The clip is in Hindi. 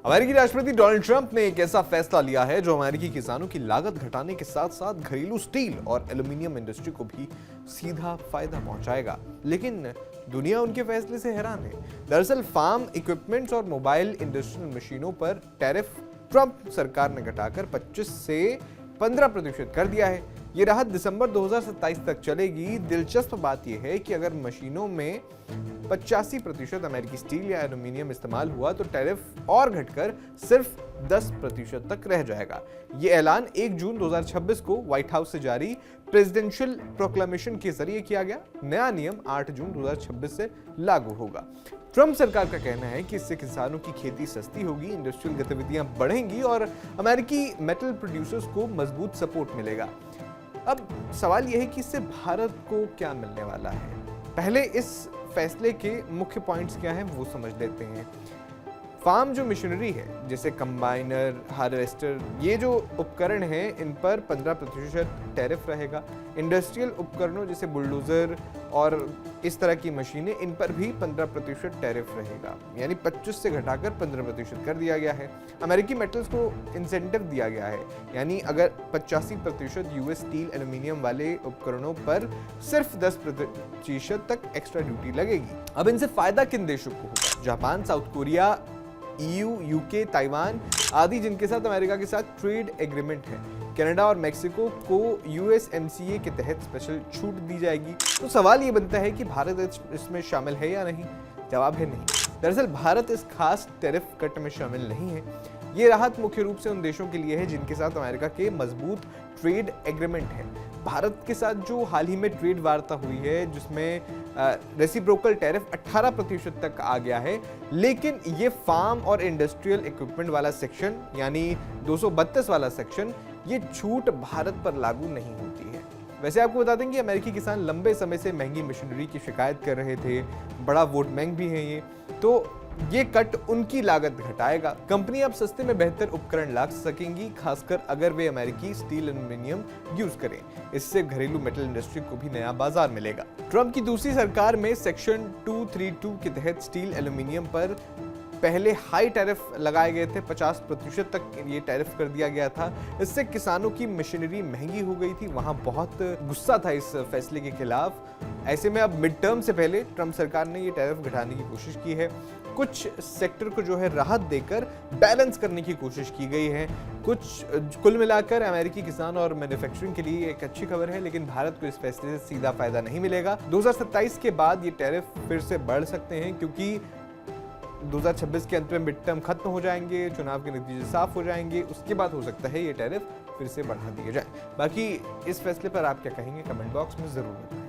अमेरिकी राष्ट्रपति डोनाल्ड ट्रंप ने एक ऐसा फैसला लिया है जो अमेरिकी किसानों की लागत घटाने के साथ साथ घरेलू स्टील और एल्यूमिनियम इंडस्ट्री को भी सीधा फायदा पहुंचाएगा। लेकिन दुनिया उनके फैसले से हैरान है। दरअसल फार्म इक्विपमेंट्स और मोबाइल इंडस्ट्रियल मशीनों पर टैरिफ ट्रंप सरकार ने घटाकर 25 से 15% कर दिया है। ये राहत दिसंबर 2027 तक चलेगी। दिलचस्प बात यह है कि अगर मशीनों में 85% अमेरिकी स्टील या एल्यूमिनियम इस्तेमाल हुआ तो टैरिफ और घटकर सिर्फ 10% तक रह जाएगा। ये ऐलान 1 जून 2026 को व्हाइट हाउस से जारी प्रेसिडेंशियल प्रोक्लेमेशन के जरिए किया गया। नया नियम 8 जून 2026 से लागू होगा। ट्रंप सरकार का कहना है कि इससे किसानों की खेती सस्ती होगी, इंडस्ट्रियल गतिविधियां बढ़ेंगी और अमेरिकी मेटल प्रोड्यूसर्स को मजबूत सपोर्ट मिलेगा। अब सवाल यह है कि इससे भारत को क्या मिलने वाला है। पहले इस फैसले के मुख्य पॉइंट्स क्या हैं वो समझ लेते हैं। फार्म जो मशीनरी है जैसे कंबाइनर, हार्वेस्टर, ये जो उपकरण हैं इन पर 15% टैरिफ रहेगा। इंडस्ट्रियल उपकरणों जैसे बुलडोजर और इस तरह की मशीनें, इन पर भी 15% टैरिफ रहेगा, यानी 25 से घटाकर 15% कर दिया गया है। अमेरिकी मेटल्स को इंसेंटिव दिया गया है, यानी अगर 85% यूएस स्टील एल्यूमिनियम वाले उपकरणों पर सिर्फ 10% तक एक्स्ट्रा ड्यूटी लगेगी। अब इनसे फायदा किन देशों को होगा? Japan, south Korea, EU, UK, Taiwan आदि जिनके साथ अमेरिका के साथ ट्रेड एग्रीमेंट है। कनाडा और मेक्सिको को USMCA के तहत स्पेशल छूट दी जाएगी। तो सवाल ये बनता है कि भारत इसमें शामिल है या नहीं? जवाब है नहीं। दरअसल भारत इस खास टैरिफ कट में शामिल नहीं है। ये राहत मुख्य रूप से उन देशों के लिए है जिनके साथ अमेरिका के मजबूत ट्रेड एग्रीमेंट है। भारत के साथ जो हाल ही में ट्रेड वार्ता हुई है जिसमें रेसिप्रोकल टैरिफ 18% तक आ गया है, लेकिन ये फार्म और इंडस्ट्रियल इक्विपमेंट वाला सेक्शन यानी 232 वाला सेक्शन, ये छूट भारत पर लागू नहीं होती है। वैसे आपको बता दें कि अमेरिकी किसान लंबे समय से महंगी मशीनरी की शिकायत कर रहे थे। बड़ा वोट बैंक भी है ये, तो ये कट उनकी लागत घटाएगा। कंपनी अब सस्ते में बेहतर उपकरण ला सकेंगी, खासकर अगर वे अमेरिकी स्टील एल्यूमिनियम यूज करें। इससे घरेलू मेटल इंडस्ट्री को भी नया बाजार मिलेगा। ट्रंप की दूसरी सरकार में सेक्शन 232 के तहत स्टील एल्यूमिनियम पर पहले हाई टैरिफ लगाए गए थे। 50% तक ये टैरिफ कर दिया गया था। इससे किसानों की मशीनरी महंगी हो गई थी। वहां बहुत गुस्सा था इस फैसले के खिलाफ। ऐसे में अब मिड टर्म से पहले ट्रंप सरकार ने ये टैरिफ घटाने की कोशिश की है। कुछ सेक्टर को जो है राहत देकर बैलेंस करने की कोशिश की गई है। कुल मिलाकर अमेरिकी किसान और मैन्युफैक्चरिंग के लिए एक अच्छी खबर है, लेकिन भारत को इस फैसले से सीधा फायदा नहीं मिलेगा। 2027 के बाद ये टैरिफ फिर से बढ़ सकते हैं, क्योंकि 2026 के अंत में मिड टर्म खत्म हो जाएंगे, चुनाव के नतीजे साफ हो जाएंगे। उसके बाद हो सकता है ये टैरिफ फिर से बढ़ा दिए जाए। बाकी इस फैसले पर आप क्या कहेंगे? कमेंट बॉक्स में जरूर बताएं।